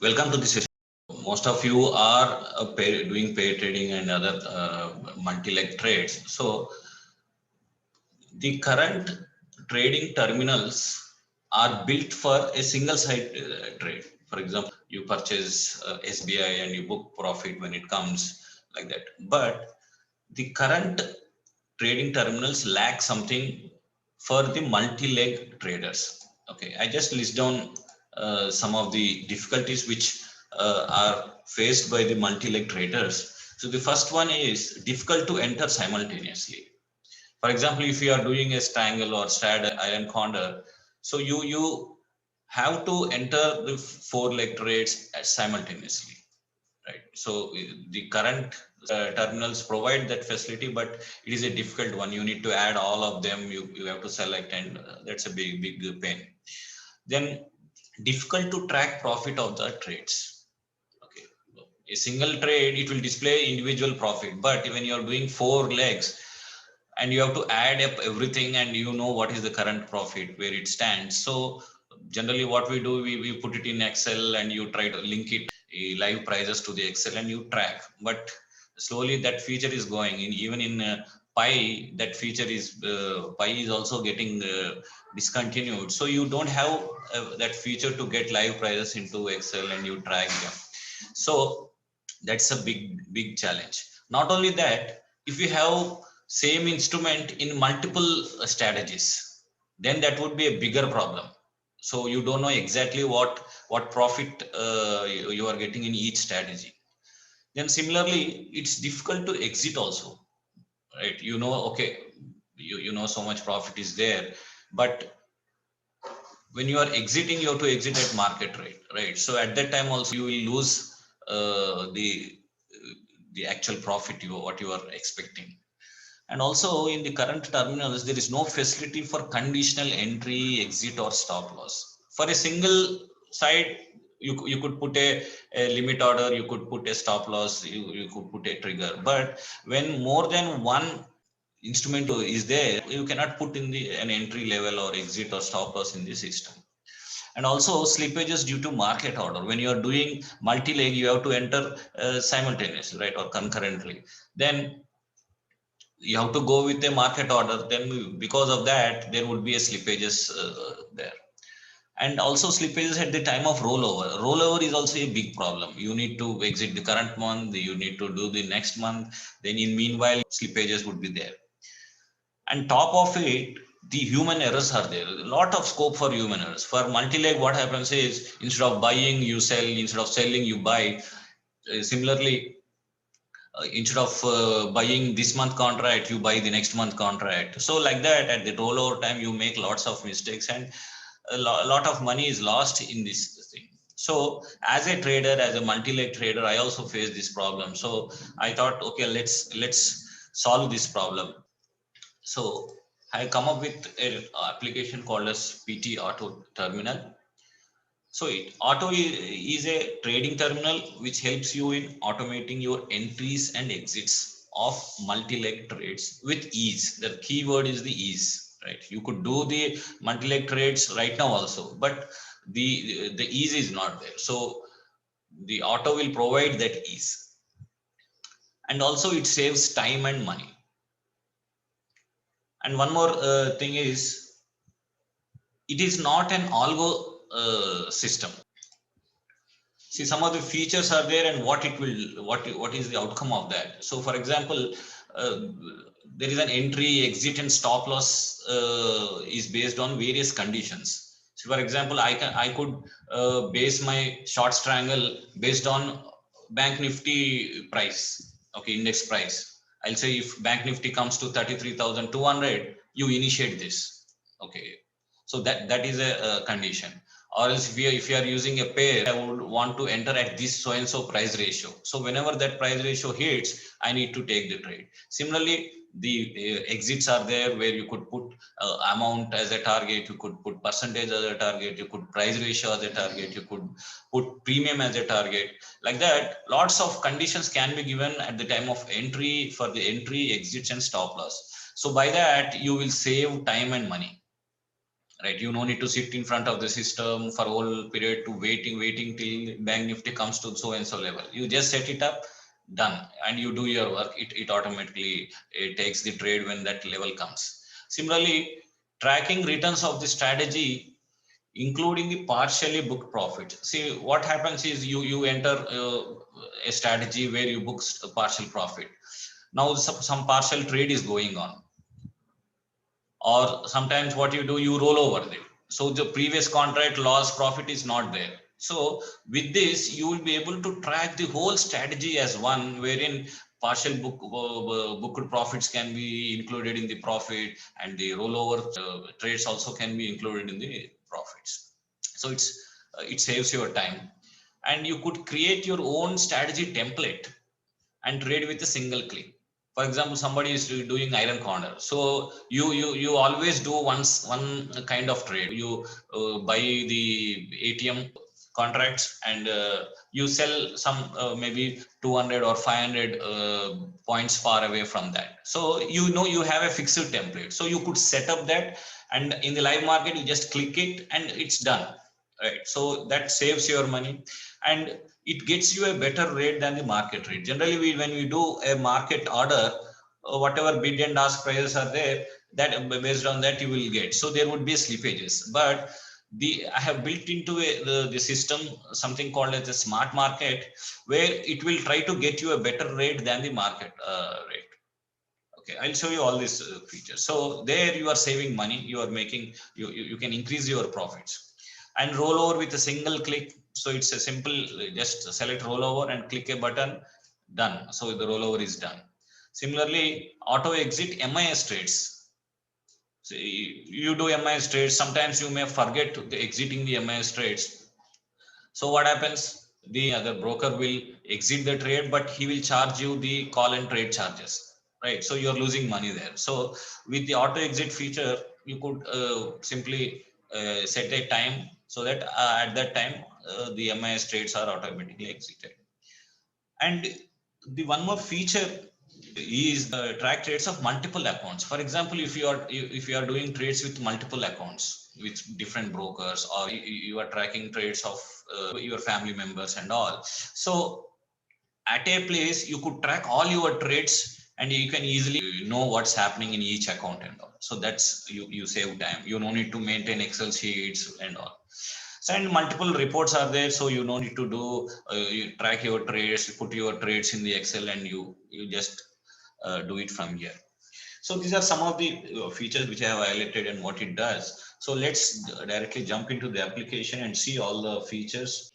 Welcome to the session. Most of you are doing pair trading and other multi-leg trades. So the current trading terminals are built for a single side trade. For example, you purchase SBI and you book profit when it comes like that. But the current trading terminals lack something for the multi-leg traders. Okay, I just list down some of the difficulties which are faced by the multi-leg traders. So the first one is difficult to enter simultaneously. For example, if you are doing a strangle or strad iron condor, so you have to enter the four leg trades simultaneously, right? So the current terminals provide that facility, but it is a difficult one. You need to add all of them. You have to select, and that's a big pain. Then difficult to track profit of the trades. Okay, a single trade, it will display individual profit, but when you are doing four legs and you have to add up everything, and you know what is the current profit, where it stands. So generally what we do, we put it in Excel, and you try to link it live prices to the Excel, and you track. But slowly that feature is going in. Even in pi, that feature is pi is also getting discontinued, so you don't have that feature to get live prices into Excel and you track them. So that's a big challenge. Not only that, if you have same instrument in multiple strategies, then that would be a bigger problem. So you don't know exactly what profit you are getting in each strategy. Then similarly, it's difficult to exit also, right? You know, okay, you know so much profit is there, but when you are exiting, you have to exit at market rate, right? So at that time also you will lose the actual profit what you are expecting. And also in the current terminals, there is no facility for conditional entry, exit, or stop loss. For a single side, you could put a limit order, you could put a stop loss, you could put a trigger. But when more than one instrument is there, you cannot put in an entry level or exit or stop loss in the system. And also slippages due to market order. When you are doing multi-leg, you have to enter simultaneously, right, or concurrently. Then you have to go with a market order. Then because of that, there would be a slippages there. And also slippages at the time of rollover is also a big problem. You need to exit the current month, you need to do the next month, then in meanwhile slippages would be there. And top of it, the human errors are there. A lot of scope for human errors. For multi-leg, what happens is, instead of buying you sell, instead of selling you buy. Similarly, instead of buying this month contract, you buy the next month contract. So like that, at the rollover time, you make lots of mistakes, and lot of money is lost in this thing. So as a trader, as a multi-leg trader, I also face this problem. So I thought, okay, let's solve this problem. So I come up with an application called as PT Auto Terminal. So Auto is a trading terminal which helps you in automating your entries and exits of multi-leg trades with ease. The keyword is the ease, right? You could do the multi-leg trades right now also, but the ease is not there. So the Auto will provide that ease, and also it saves time and money. And one more thing is, it is not an algo system. See, some of the features are there, and what is the outcome of that. So for example, uh, there is an entry, exit, and stop loss is based on various conditions. So for example, I could base my short strangle based on bank nifty price. Okay, index price. I'll say if bank nifty comes to 33,200, you initiate this. Okay, so that is a condition. Or else if you are using a pair, I would want to enter at this so and so price ratio. So whenever that price ratio hits, I need to take the trade. Similarly, the exits are there, where you could put amount as a target, you could put percentage as a target, you could price ratio as a target, you could put premium as a target. Like that, lots of conditions can be given at the time of entry, for the entry, exits, and stop loss. So by that, you will save time and money. right? You no need to sit in front of the system for whole period to waiting till bank nifty comes to so and so level. You just set it up, done, and you do your work. It automatically takes the trade when that level comes. Similarly, tracking returns of the strategy including the partially booked profit. See, what happens is you enter a strategy where you book a partial profit. Now some partial trade is going on, or sometimes what you do, you roll over it. So the previous contract loss profit is not there. So with this, you will be able to track the whole strategy as one, wherein partial booked profits can be included in the profit, and the rollover trades also can be included in the profits. So it saves your time, and you could create your own strategy template and trade with a single click. For example, somebody is doing iron corner, so you always do one kind of trade. You buy the ATM contracts, and you sell some maybe 200 or 500 points far away from that. So you have a fixed template, so you could set up that, and in the live market you just click it and it's done, right? So that saves your money, and it gets you a better rate than the market rate. Generally, when we do a market order, whatever bid and ask prices are there, that based on that you will get. So there would be slippages, but I have built into the system something called as a smart market, where it will try to get you a better rate than the market rate. Okay, I'll show you all these features. So there you are saving money, you are making, you can increase your profits. And rollover with a single click. So it's a simple, just select rollover and click a button, done. So the rollover is done. Similarly, auto exit MIS trades. So you do MIS trades, sometimes you may forget exiting the MIS trades. So what happens? The other broker will exit the trade, but he will charge you the call and trade charges, right? So you're losing money there. So with the auto exit feature, you could simply set a time, so that at that time the MIS trades are automatically exited. And the one more feature is the track trades of multiple accounts. For example, if you are doing trades with multiple accounts with different brokers, or you are tracking trades of your family members and all, so at a place you could track all your trades, and you can easily know what's happening in each account and all. So that's you save time. You don't need to maintain Excel sheets and all. So, and multiple reports are there, so you don't need to do you track your trades, you put your trades in the Excel, and you just do it from here. So these are some of the features which I have highlighted and what it does. So let's directly jump into the application and see all the features.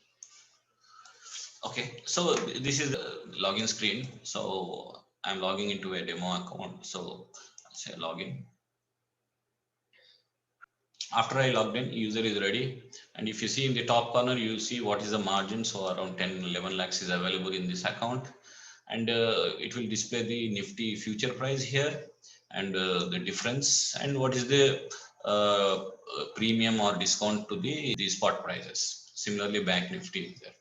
Okay, so this is the login screen. So I'm logging into a demo account. So I'll say login. After I logged in, user is ready. And if you see in the top corner, you see what is the margin. So around 10, 11 lakhs is available in this account. And it will display the Nifty future price here, and the difference, and what is the premium or discount to the spot prices. Similarly, Bank Nifty is there.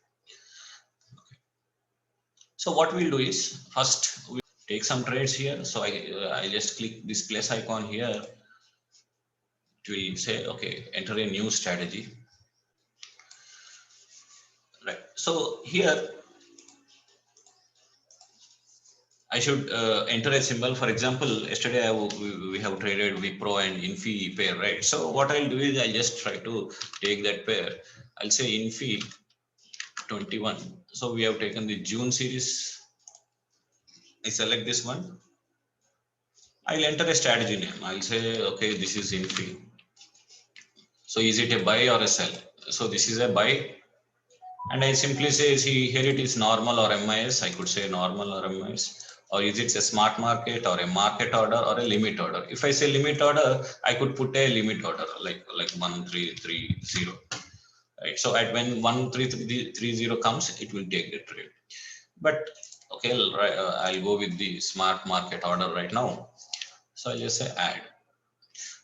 So what we'll do is, first we take some trades here. So I just click this plus icon here. It will say, okay, enter a new strategy. Right. So here I should enter a symbol. For example, yesterday we have traded Wipro and Infi pair, right? So what I'll do is I'll just try to take that pair. I'll say Infi 21. So we have taken the June series. I select this one. I'll enter a strategy name. I'll say, okay, this is Infi. So is it a buy or a sell? So this is a buy. And I simply say, see, here it is normal or MIS. I could say normal or MIS. Or is it a smart market or a market order or a limit order? If I say limit order, I could put a limit order like 1330. Right. So at when 1330 comes, it will take the trade. But okay, I'll go with the smart market order right now. So I'll just say add.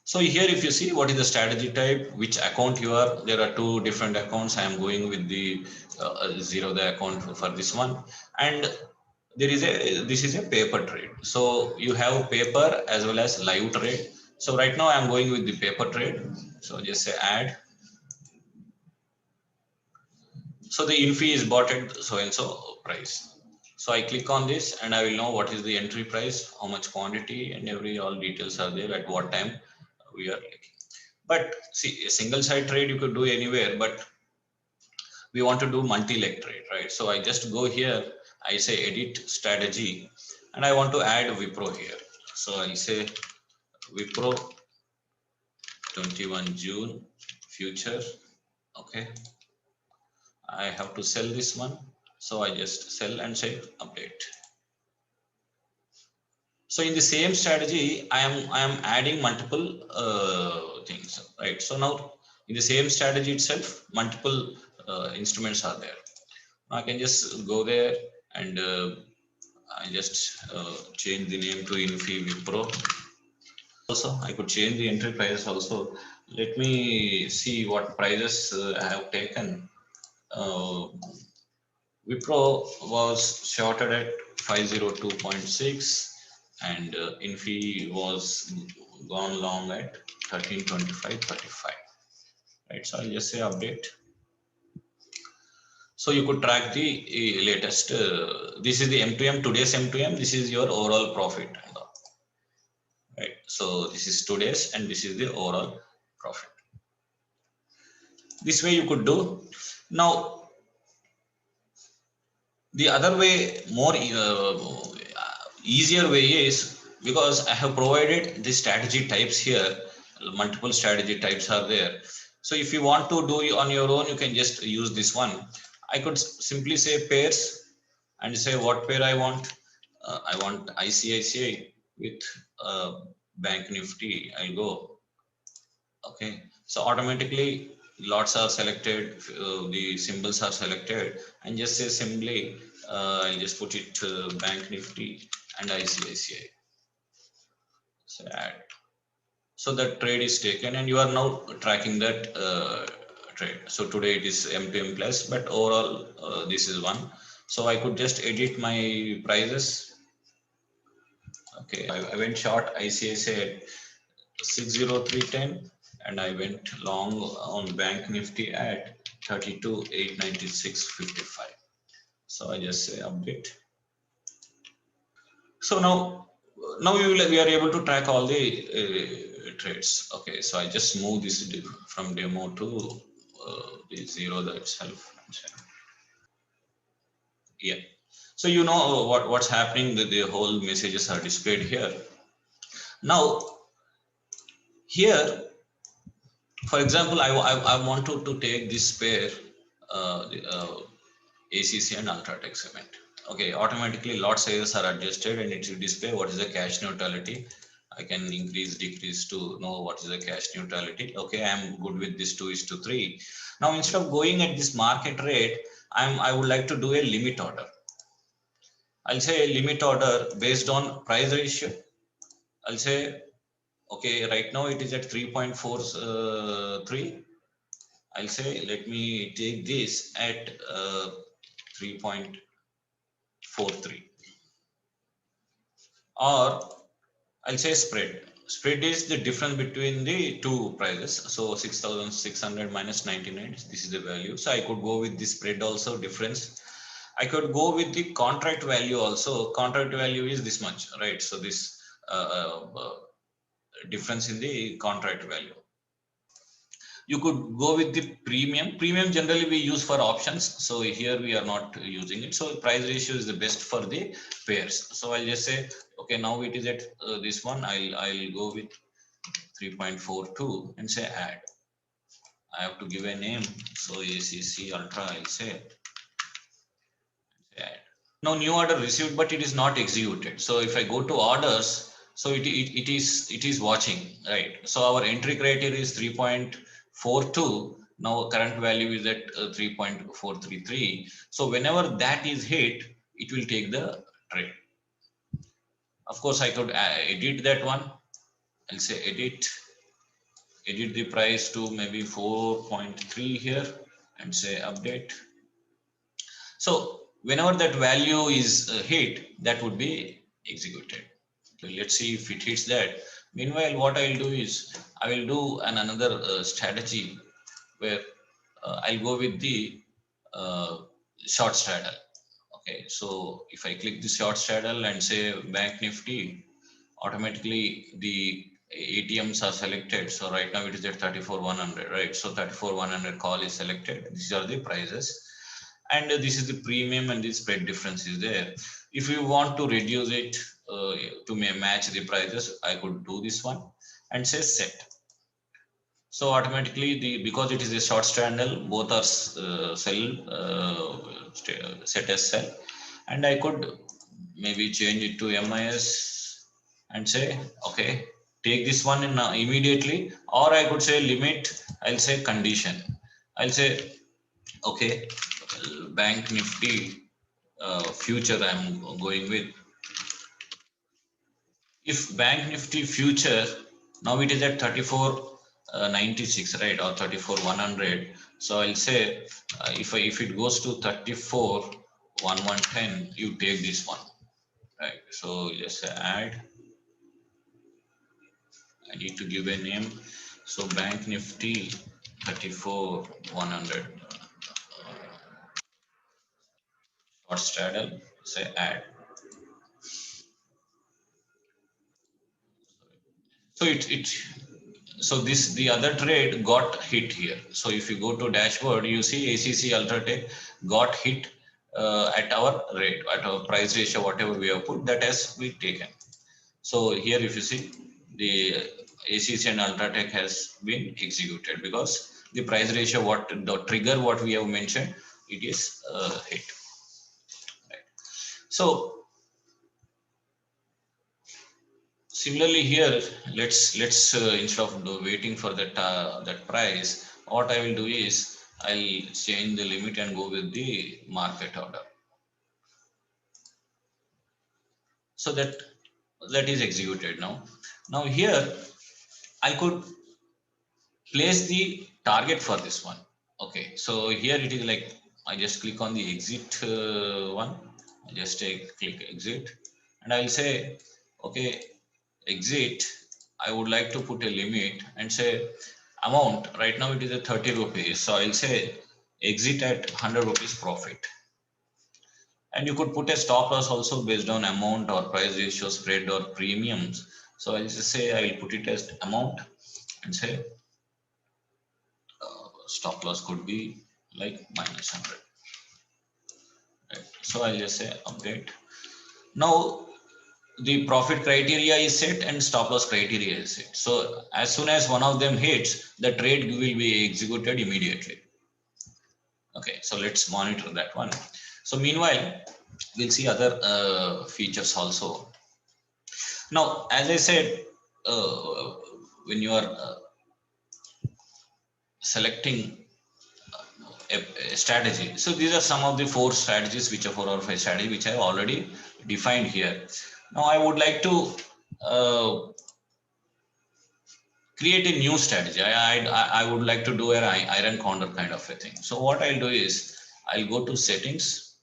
So here, if you see what is the strategy type, which account you are, there are two different accounts. I am going with the zero the account for this one, and this is a paper trade. So you have paper as well as live trade. So right now I'm going with the paper trade. So just say add. So the INFI is bought at so and so price. So I click on this and I will know what is the entry price, how much quantity, and all details are there at what time we are looking. But see, a single side trade you could do anywhere, but we want to do multi-leg trade, right? So I just go here, I say edit strategy, and I want to add Wipro here. So I'll say Wipro 21 June future. Okay, I have to sell this one. So I just sell and say update. So in the same strategy, I am adding multiple things, right? So now in the same strategy itself, multiple instruments are there. I can just go there and I just change the name to Infi Wipro. Also, I could change the entry price also. Let me see what prices I have taken. Wipro was shorted at 502.6 and Infi was gone long at 1325.35. Right, so I'll just say update. So you could track the latest. This is the M2M, today's M2M. This is your overall profit. Right. So this is today's and this is the overall profit. This way you could do. Now, the other way, more easier way is because I have provided the strategy types here. Multiple strategy types are there. So if you want to do it on your own, you can just use this one. I could simply say pairs and say what pair I want. I want ICICI with Bank Nifty. I'll go. Okay, so automatically lots are selected, the symbols are selected, and just say simply I'll just put it Bank Nifty and ICICI. So add. So that trade is taken, and you are now tracking that trade. So today it is M2M plus, but overall this is one. So I could just edit my prices. Okay, I went short ICICI at 60310 and I went long on Bank Nifty at 32,896.55. So I just say update. So now we are able to track all the trades. Okay, so I just move this from demo to the zero itself. Yeah. So you know what's happening. The whole messages are displayed here. Now here, for example, I want to take this pair, ACC and Ultratech Cement. Okay, automatically lot sizes are adjusted and it will display what is the cash neutrality. I can increase, decrease to know what is the cash neutrality. Okay, I'm good with this 2:3. Now instead of going at this market rate, I would like to do a limit order. I'll say a limit order based on price ratio. I'll say, okay, right now it is at 3.43. I'll say, let me take this at 3.43, or I'll say spread. Spread is the difference between the two prices. So 6,600 minus 99, this is the value. So I could go with the spread also, difference. I could go with the contract value also. Contract value is this much, right? So this difference in the contract value. You could go with the premium generally we use for options, so here we are not using it. So price ratio is the best for the pairs. So I'll just say, okay, now it is at this one. I'll go with 3.42 and say add. I have to give a name, so ACC Ultra, I'll say add. Now new order received, but it is not executed. So if I go to orders, so it is watching, right? So our entry criteria is 3.42. Now current value is at 3.433. So whenever that is hit, it will take the trade. Of course, I could edit that one. I'll say edit the price to maybe 4.3 here and say update. So whenever that value is hit, that would be executed. Let's see if it hits that. Meanwhile, what I'll do is I will do another strategy where I'll go with the uh, short straddle. Okay, so if I click the short straddle and say Bank Nifty, automatically the ATMs are selected. So right now it is at 34,100, right? So 34,100 call is selected. These are the prices, and this is the premium, and the spread difference is there. If you want to reduce it to match the prices, I could do this one and say set. So automatically, the because it is a short straddle, both are set as sell, and I could maybe change it to MIS and say okay, take this one in immediately, or I could say limit. I'll say condition. I'll say okay, Bank Nifty future I'm going with. If Bank Nifty future, now it is at 34.96, right, or 34,100. So I'll say if it goes to 34,110, you take this one, right? So just add. I need to give a name. So Bank Nifty 34,100 short straddle. Say add. So so this the other trade got hit here. So if you go to dashboard, you see ACC Ultratech got hit at our rate, at our price ratio, whatever we have put, that has been taken. So here if you see, the ACC and Ultratech has been executed because the price ratio, what the trigger what we have mentioned, it is hit. Right. So similarly here, let's instead of waiting for that price, what I will do is I'll change the limit and go with the market order. So that is executed now. Now here I could place the target for this one. Okay, so here it is like I just click on the exit one. I just click exit, and I'll say okay, exit. I would like to put a limit and say amount. Right now it is a 30 rupees, so I'll say exit at 100 rupees profit. And you could put a stop loss also based on amount or price ratio, spread or premiums. So I'll just say I will put it as amount and say stop loss could be like minus 100. Right. So I'll just say update. Now the profit criteria is set and stop loss criteria is set. So as soon as one of them hits, the trade will be executed immediately. Okay, so let's monitor that one. So meanwhile, we'll see other features also. Now, as I said, when you are selecting a strategy, so these are some of the four strategies, which are 4 or 5 strategies, which I have already defined here. Now, I would like to create a new strategy. I would like to do an iron condor kind of a thing. So what I'll do is I'll go to settings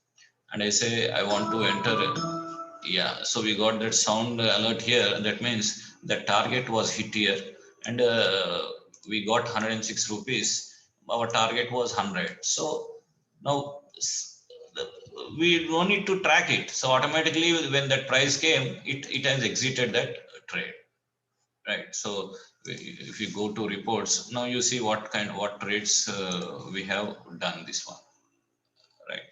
and I say I want to enter. Yeah, so we got that sound alert here. That means the target was hit here, and we got 106 rupees. Our target was 100. So now we don't need to track it. So automatically when that price came, it has exited that trade. Right. So if you go to reports, now you see what trades we have done this one. Right.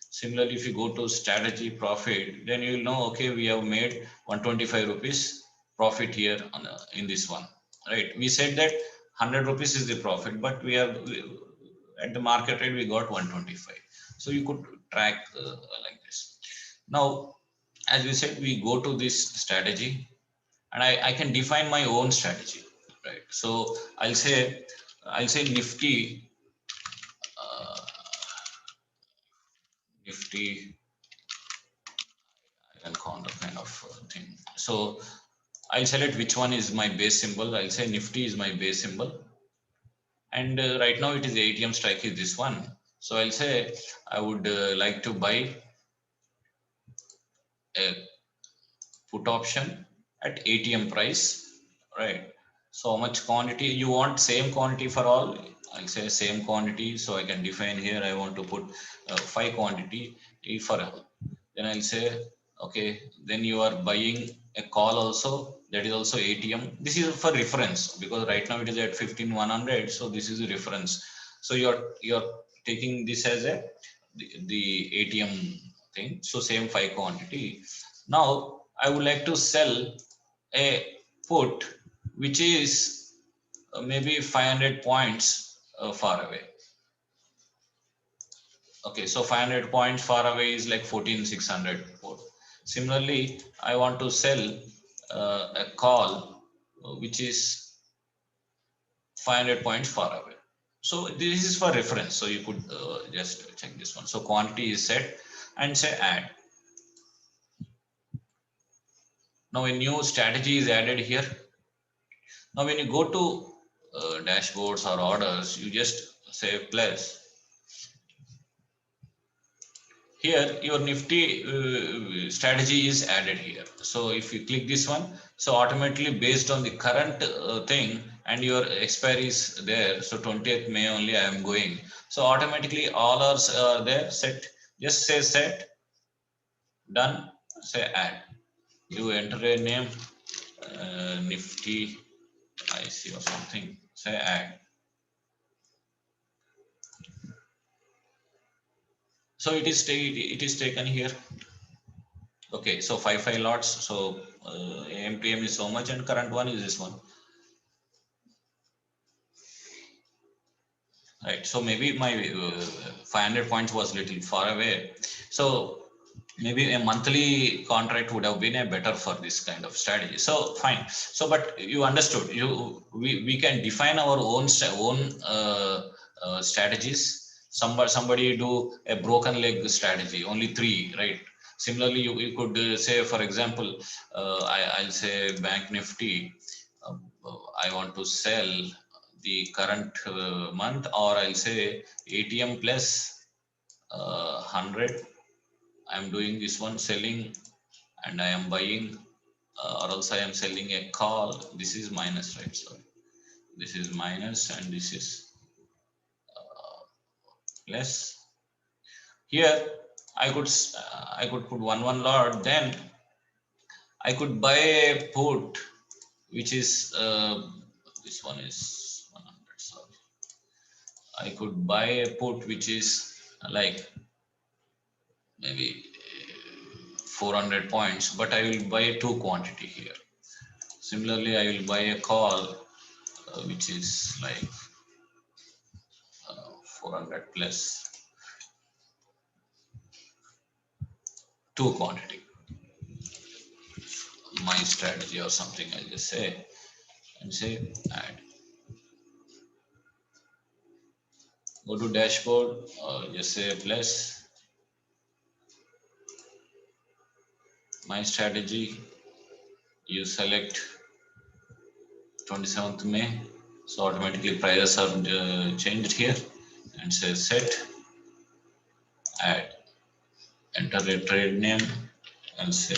Similarly, if you go to strategy profit, then you will know, okay, we have made 125 rupees profit here in this one. Right. We said that 100 rupees is the profit, but at the market rate, we got 125. So you could track like this. Now, as we said, we go to this strategy and I can define my own strategy, right? So I'll say nifty and kind of thing. So I'll select which one is my base symbol. I'll say nifty is my base symbol, and right now it is ATM strike is this one. So I'll say I would like to buy a put option at ATM price right? So how much quantity you want? Same quantity for all. I'll say same quantity. So I can define here. I want to put 5 quantity for all. Then I'll say, okay, then you are buying a call also. That is also ATM. This is for reference because right now it is at 15,100. So this is a reference. So you're taking this as a the ATM thing. So same 5 quantity. Now I would like to sell a put which is maybe 500 points far away. Okay, so 500 points far away is like 14,600 put. Similarly, I want to sell a call which is 500 points far away. So this is for reference. So you could just check this one. So quantity is set and say add. Now a new strategy is added here. Now when you go to dashboards or orders, you just say plus. Here your Nifty strategy is added here. So if you click this one, so automatically based on the current thing and your expiry is there. So 20th May only I am going. So automatically all are there set. Just say set, done, say add. You enter a name, Nifty IC or something, say add. So it is taken here. Okay, so 5 lots. So MTM is so much and current one is this one. Right. So maybe my 500 points was little far away. So maybe a monthly contract would have been a better for this kind of strategy. So fine. So but you understood. We can define our own strategies. Somebody do a broken leg strategy. Only 3, right? Similarly, you could say, for example, I'll say Bank Nifty. I want to sell the current month, or I'll say ATM plus 100. I'm doing this one selling and I am buying, or else I am selling a call. This is minus, right? So this is minus and this is plus. Here I could put 1 lot. Then I could buy a put which is this one is 100. Sorry, I could buy a put which is like maybe 400 points, but I will buy 2 quantity here. Similarly, I will buy a call which is like 400 plus 2 quantity. My strategy or something, I'll just say and say add. Go to dashboard, just say plus my strategy. You select 27th May. So automatically prices are changed here and say set, add, enter a trade name and say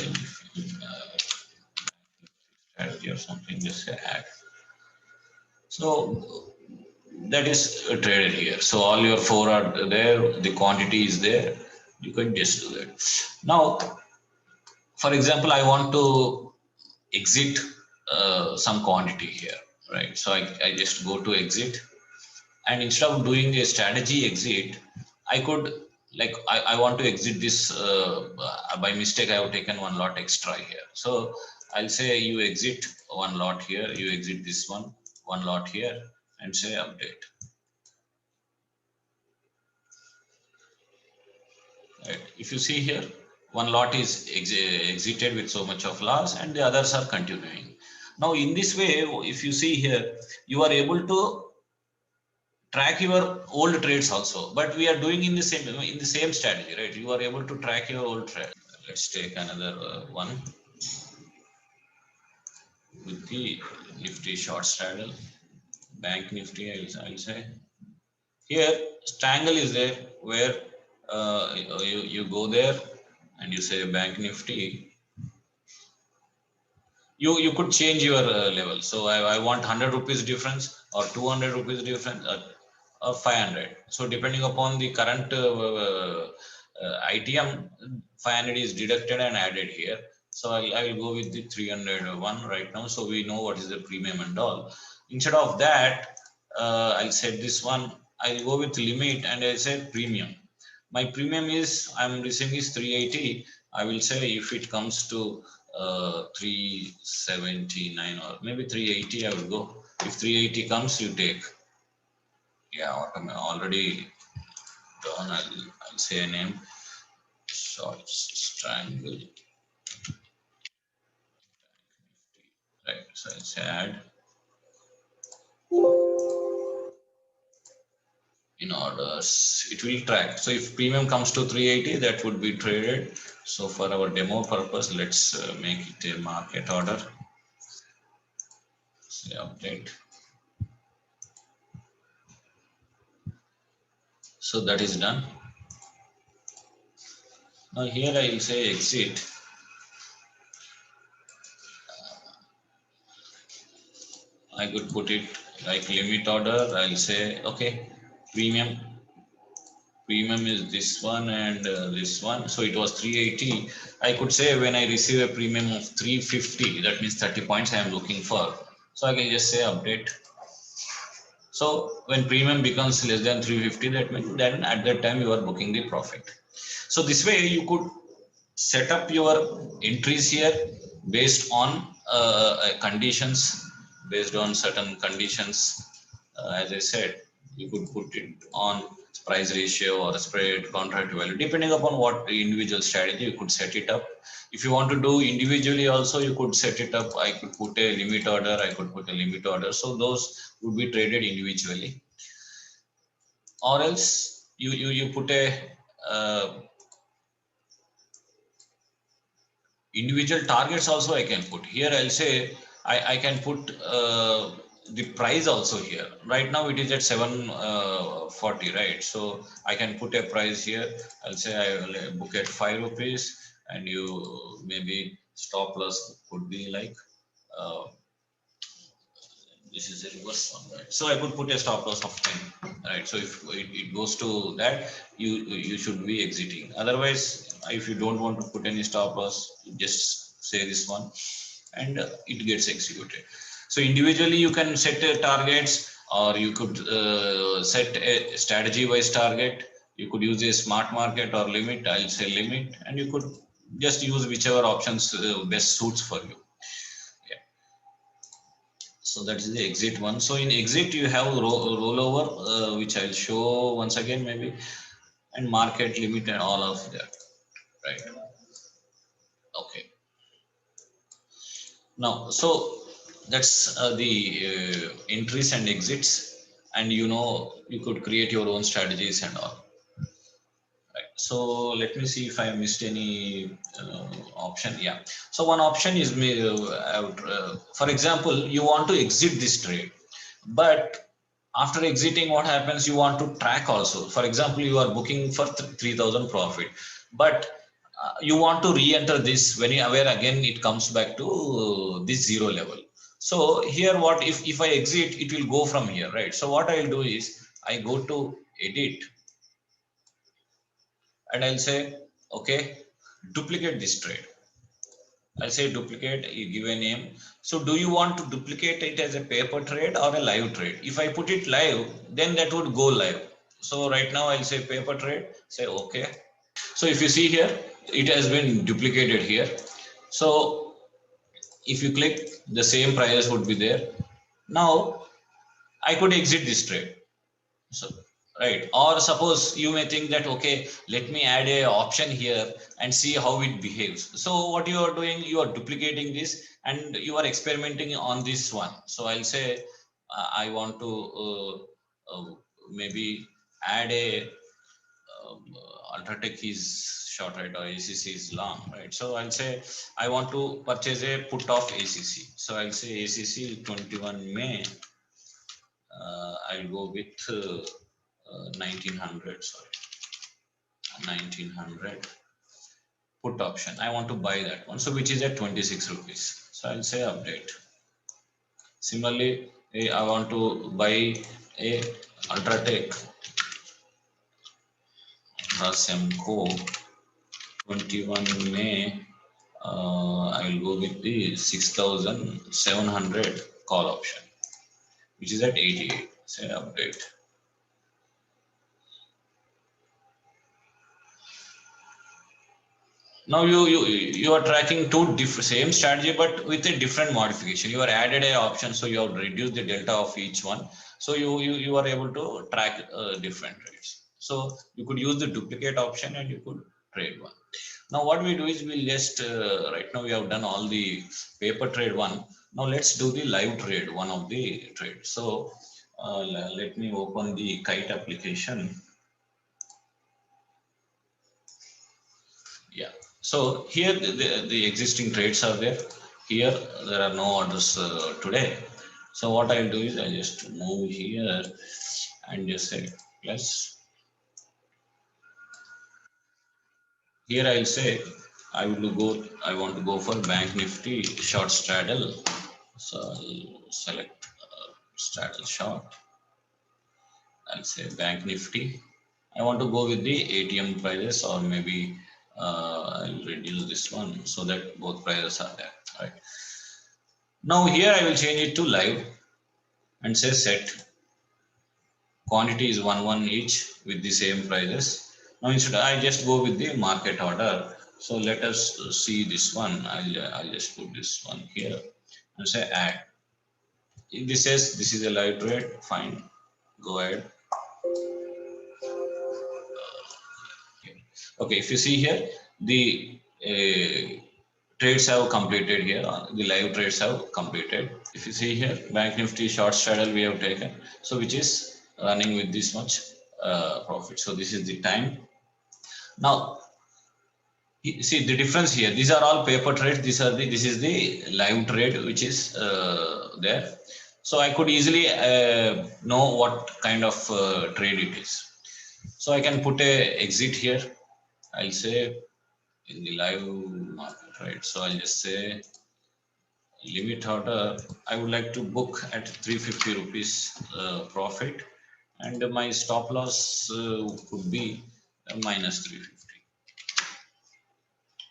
strategy or something, just say add. So that is traded here. So all your 4 are there, the quantity is there. You can just do that. Now, for example, I want to exit some quantity here, right? So I just go to exit, and instead of doing a strategy exit, I could like I want to exit this by mistake. I have taken 1 lot extra here. So I'll say you exit 1 lot here, you exit this 1 lot here, and say update. Right. If you see here, 1 lot is exited with so much of loss, and the others are continuing. Now, in this way, if you see here, you are able to track your old trades also. But we are doing in the same strategy, right? You are able to track your old trade. Let's take another one with the Nifty short straddle, Bank Nifty. I'll say here strangle is there where you go there and you say Bank Nifty. you could change your level. So I want 100 rupees difference or 200 rupees difference or 500. So depending upon the current ITM, 500 is deducted and added here. So I will go with the 301 right now. So we know what is the premium and all. Instead of that, I'll set this one. I'll go with limit and I say premium. My premium is I'm receiving is 380. I will say if it comes to 379 or maybe 380, I will go. If 380 comes, you take. Yeah, already done. I'll say a name. Short triangle. Right. So I'll say add in orders. It will track. So if premium comes to 380, that would be traded. So for our demo purpose, let's make it a market order. Say update. So that is done. Now here I will say exit. I could put it like limit order. I'll say okay, premium is this one and this one. So it was 380. I could say when I receive a premium of 350, that means 30 points I am looking for. So I can just say update. So when premium becomes less than 350, that means then at that time you are booking the profit. So this way you could set up your entries here based on conditions, based on certain conditions. As I said, you could put it on price ratio or spread, contract value, depending upon what individual strategy you could set it up. If you want to do individually also, you could set it up. I could put a limit order, I could put a limit order. So those would be traded individually. Or else you put a individual targets also I can put here. I'll say I can put the price also here. Right now it is at 740, right? So I can put a price here. I'll say I will book at 5 rupees and you maybe stop loss could be like this is a reverse one, right? So I could put a stop loss of 10, right? So if it goes to that, you should be exiting. Otherwise, if you don't want to put any stop loss, just say this one and it gets executed. So individually you can set targets, or you could set a strategy wise target. You could use a smart market or limit. I'll say limit, and you could just use whichever options best suits for you. Yeah. So that is the exit one. So in exit you have rollover, which I'll show once again maybe, and market limit and all of that, right? Okay. Now, so that's the entries and exits, and you could create your own strategies and all. Right. So let me see if I missed any option. Yeah. So one option is for example, you want to exit this trade, but after exiting, what happens? You want to track also. For example, you are booking for 3,000 profit, but you want to re-enter this where again it comes back to this zero level. So here, what if I exit, it will go from here, right? So what I'll do is I go to edit and I'll say, okay, duplicate this trade. I'll say duplicate, you give a name. So do you want to duplicate it as a paper trade or a live trade? If I put it live, then that would go live. So right now I'll say paper trade, say okay. So if you see here, it has been duplicated here. So if you click, the same price would be there. Now I could exit this trade. So right, or suppose you may think that okay, let me add a option here and see how it behaves. So what you are doing, you are duplicating this and you are experimenting on this one. So I'll say I want to maybe add a Ultratech is short, right, or ACC is long, right? So I'll say I want to purchase a put of ACC. So I'll say ACC 21 May. I'll go with 1900, sorry, 1900 put option. I want to buy that one, so which is at 26 rupees. So So I'll say update. Similarly, I want to buy a Ultratech Semco 21 May. I will go with the 6,700 call option, which is at 88. Say update. Now you are tracking two different same strategy, but with a different modification. You are added a option, so you have reduced the delta of each one. So you are able to track different trades. So you could use the duplicate option and you could trade one. Now what we do is we'll just right now we have done all the paper trade one. Now let's do the live trade, one of the trade. So let me open the Kite application. Yeah. So here the existing trades are there. Here there are no orders today. So what I'll do is I just move here and just say plus. Here I'll say I want to go for Bank Nifty short straddle. So I'll select straddle short. I'll say Bank Nifty. I want to go with the ATM prices, or maybe I'll reduce this one so that both prices are there. Right. Now here I will change it to live and say set. Quantity is 1 each with the same prices. Now instead I just go with the market order. So let us see this one. I'll just put this one here and say add. If this says this is a live trade, fine. Go ahead. Okay, if you see here, the trades have completed here. The live trades have completed. If you see here, Bank Nifty short straddle we have taken. So which is running with this much profit. So this is the time. Now, see the difference here. These are all paper trades. This is the live trade which is there. So I could easily know what kind of trade it is. So I can put a exit here. I'll say in the live market, right? So I'll just say limit order. I would like to book at 350 rupees profit, and my stop loss could be minus 350,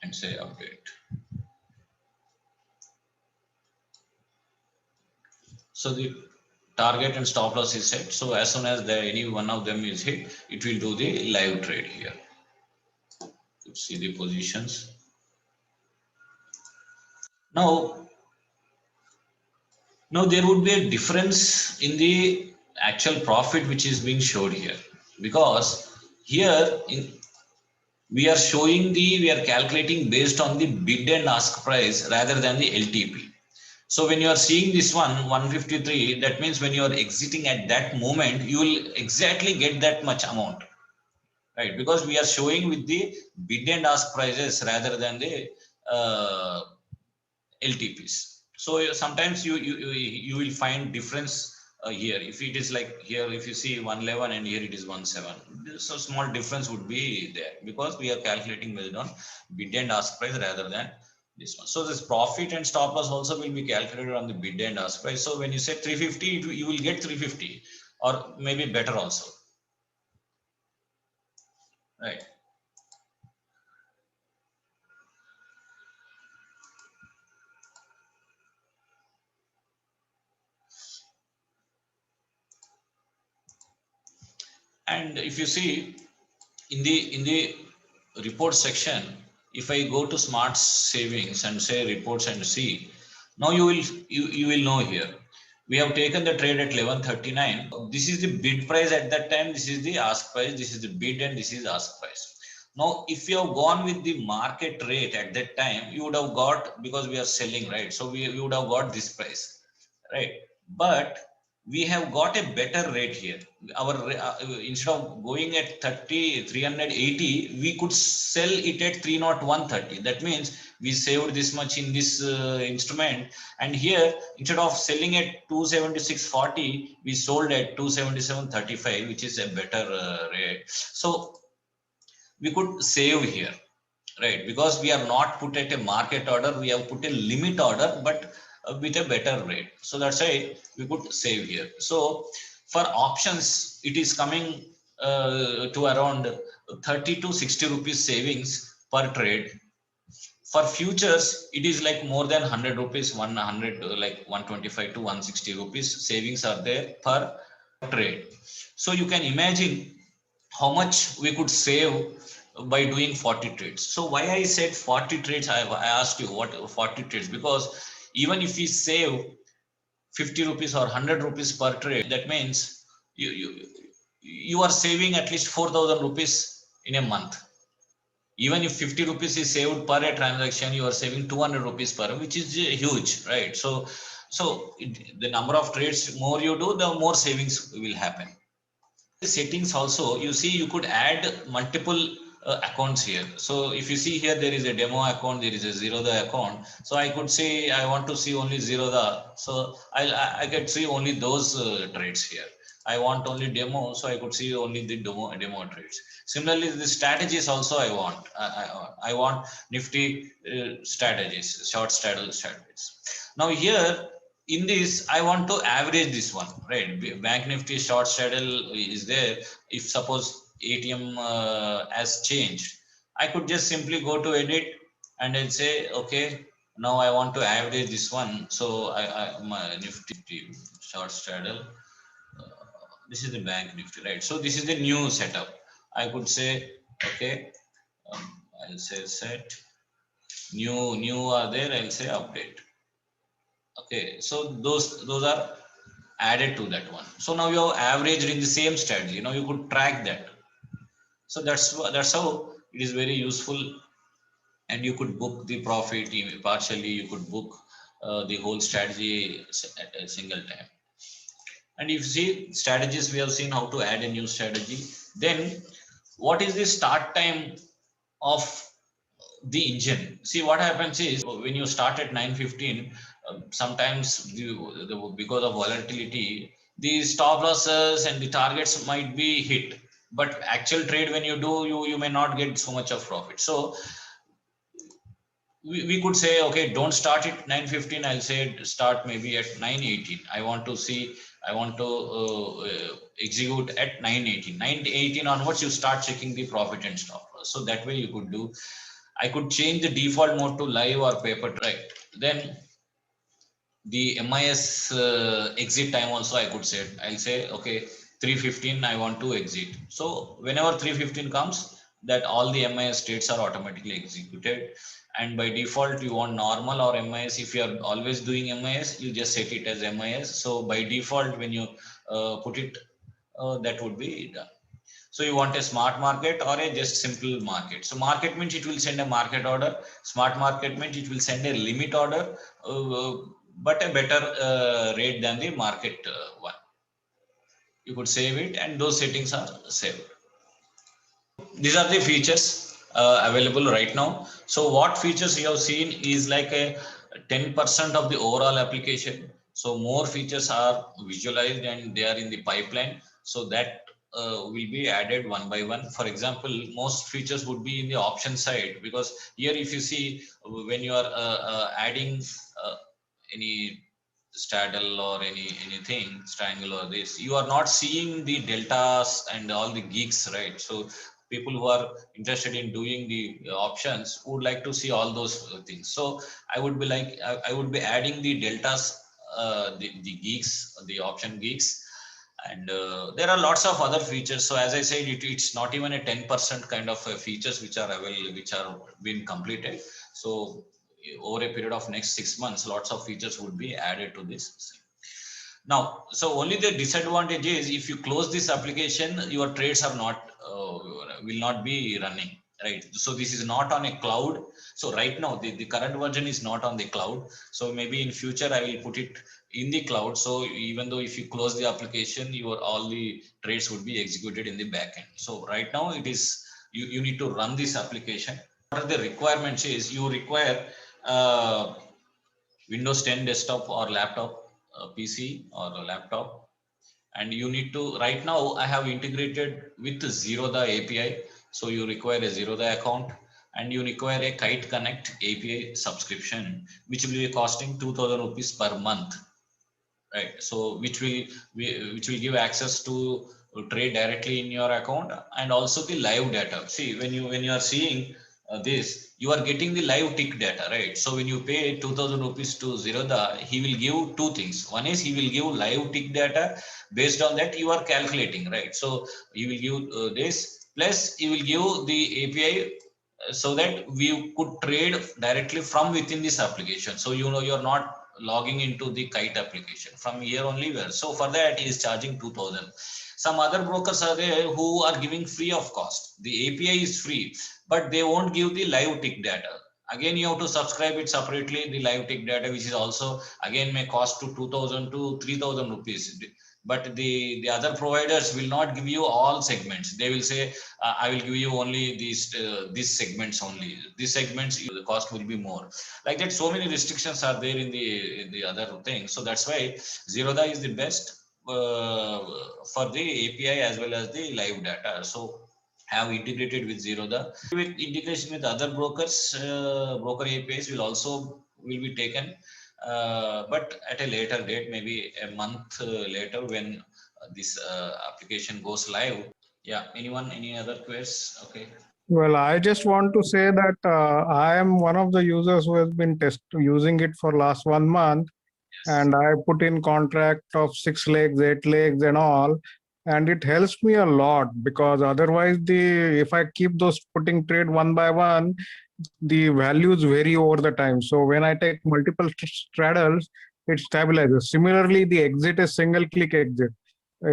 and say update. So the target and stop loss is set. So as soon as any one of them is hit, it will do the live trade here. You see the positions. Now there would be a difference in the actual profit which is being showed here, because here we are calculating based on the bid and ask price rather than the LTP. So when you are seeing this 153, that means when you are exiting at that moment, you will exactly get that much amount, right? Because we are showing with the bid and ask prices rather than the LTPs. So sometimes you will find difference here. If it is like here, if you see 111 and here it is 17, so small difference would be there, because we are calculating based on bid and ask price rather than this one. So this profit and stop loss also will be calculated on the bid and ask price. So when you say 350, you will get 350 or maybe better also, right? And if you see in the report section, if I go to smart savings and say reports and see, now you will know here we have taken the trade at 1139. This is the bid price at that time, this is the ask price, this is the bid, and this is ask price. Now if you have gone with the market rate at that time, you would have got, because we are selling, right? So we would have got this price, right? But we have got a better rate here. Our instead of going at 380, we could sell it at 301.30. That means we saved this much in this instrument, and here instead of selling at 276.40, we sold at 277.35, which is a better rate. So we could save here. right? Because we are not put at a market order, we have put a limit order, but with a better rate. So that's why we could save here. So for options, it is coming to around 30 to 60 rupees savings per trade. For futures, it is like more than 100 rupees, 100, like 125 to 160 rupees savings are there per trade. So you can imagine how much we could save by doing 40 trades. So why I said 40 trades, I asked you what 40 trades, because even if we save 50 rupees or 100 rupees per trade, that means you are saving at least 4,000 rupees in a month. Even if 50 rupees is saved per a transaction, you are saving 200 rupees per, which is huge, right? The number of trades more you do, the more savings will happen. Settings also, you see, you could add multiple accounts here. So if you see here, there is a demo account, there is a Zerodha account. So I could say I want to see only Zerodha, so I could see only those trades here. I want only demo, so I could see only the demo trades. Similarly, the strategies also I want Nifty strategies, short strategies. Now here in this, I want to average this one, right? Bank Nifty short straddle is there. If suppose ATM has changed, I could just simply go to edit and I'll say, okay, now I want to average this one. So my Nifty short straddle, this is the Bank Nifty, right? So this is the new setup. I could say, okay, I'll say set new are there. I'll say update. Okay, so those are added to that one. So now you have averaged in the same strategy. Now you could track that. So that's how it is very useful, and you could book the profit partially. You could book the whole strategy at a single time. And if you see strategies, we have seen how to add a new strategy. Then what is the start time of the engine? See, what happens is when you start at 9:15, sometimes because of volatility, the stop losses and the targets might be hit, but actual trade, when you do, you may not get so much of profit. So we could say, okay, don't start at 9:15, I'll say start maybe at 9:18. I want to see, I want to execute at 9:18. 9:18 onwards, you start checking the profit and stop loss. So that way you could do. I could change the default mode to live or paper track. Then the MIS exit time also I could set. I'll say, okay, 3:15 I want to exit. So whenever 3:15 comes, that all the MIS states are automatically executed. And by default, you want normal or MIS. If you are always doing MIS, you just set it as MIS. So by default, when you put it, that would be done. So you want a smart market or a just simple market. So market means it will send a market order. Smart market means it will send a limit order, but a better rate than the market one. You could save it, and those settings are saved. These are the features available right now. So what features you have seen is like a 10% of the overall application. So more features are visualized and they are in the pipeline. So that will be added one by one. For example, most features would be in the option side, because here if you see, when you are adding any straddle or anything triangle or this, you are not seeing the deltas and all the geeks, right? So people who are interested in doing the options would like to see all those things. So I would be like, I would be adding the deltas, the geeks, the option geeks. And there are lots of other features. So as I said, it's not even a 10% kind of features which are available, which are being completed. So over a period of next 6 months, lots of features would be added to this. Now, so only the disadvantage is, if you close this application, your trades are not will not be running, right? So this is not on a cloud. So right now, the current version is not on the cloud. So maybe in future I will put it in the cloud. So even though if you close the application, your all the trades would be executed in the backend. So right now it is, you need to run this application. What are the requirements is, you require Windows 10 desktop or laptop, PC or a laptop, and you need to, right now I have integrated with Zerodha API. So you require a Zerodha account, and you require a Kite Connect API subscription, which will be costing 2,000 rupees per month, right? So which will give access to trade directly in your account, and also the live data. See, when you are seeing this, you are getting the live tick data, right? So when you pay 2,000 rupees to Zerodha, he will give two things. One is he will give live tick data. Based on that, you are calculating, right? So he will give this, plus he will give the API, so that we could trade directly from within this application. So you're not logging into the Kite application from here only. Where, so for that he is charging 2,000. Some other brokers are there who are giving free of cost. The API is free, but they won't give the live tick data. Again, you have to subscribe it separately, the live tick data, which is also again may cost to 2,000 to 3,000 rupees. But the other providers will not give you all segments. They will say, I will give you only these segments only. These segments, the cost will be more. Like that, so many restrictions are there in the other thing. So that's why Zerodha is the best for the API as well as the live data. So have integrated with Zerodha. With integration with other brokers, broker APIs will be taken, but at a later date, maybe a month later, when this application goes live. Yeah, anyone, any other queries? Okay. Well, I just want to say that I am one of the users who has been using it for last 1 month, Yes. and I put in contract of 6 legs, 8 legs, and all, and it helps me a lot, because otherwise, the if I keep those putting trade one by one, the values vary over the time. So when I take multiple straddles, it stabilizes. Similarly, the exit is single click exit.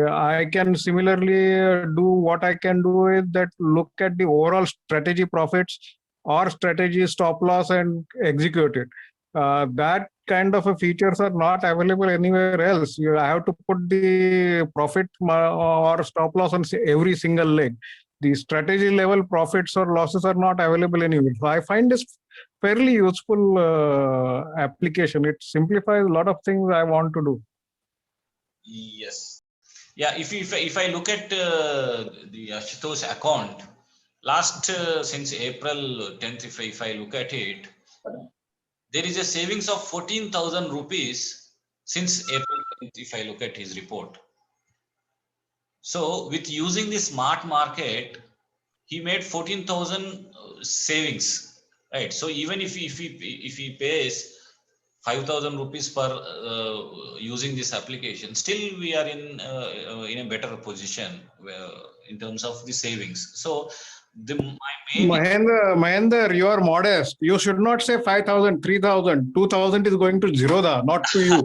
I can similarly do what I can do is that look at the overall strategy profits or strategy stop loss and execute it. That kind of a features are not available anywhere else. I have to put the profit or stop loss on every single leg. The strategy level profits or losses are not available anywhere. So I find this fairly useful application. It simplifies a lot of things I want to do. Yes. Yeah. If I look at the Ashutosh account, last since April 10th, if I look at it, there is a savings of 14,000 rupees since April 10th, if I look at his report. So with using the smart market, he made 14,000 savings, right? So even if he pays 5,000 rupees per using this application, still we are in a better position in terms of the savings. So my main Mahendra, you are modest. You should not say 5,000, 3,000, 2,000 is going to Zerodha, not to you.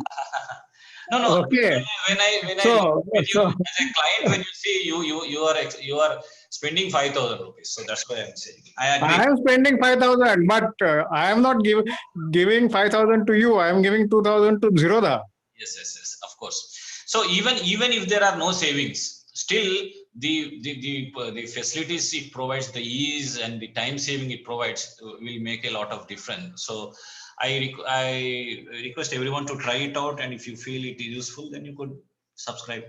no, no. Okay. When I So, when you so as a client, when you see you are spending 5,000 rupees. So that's why I'm saying I agree. I am spending 5,000, but I am not giving 5,000 to you. I am giving 2,000 to Zerodha. Yes, of course. So even if there are no savings, still the facilities it provides, the ease and the time saving it provides will make a lot of difference. So I request everyone to try it out, and if you feel it is useful, then you could subscribe.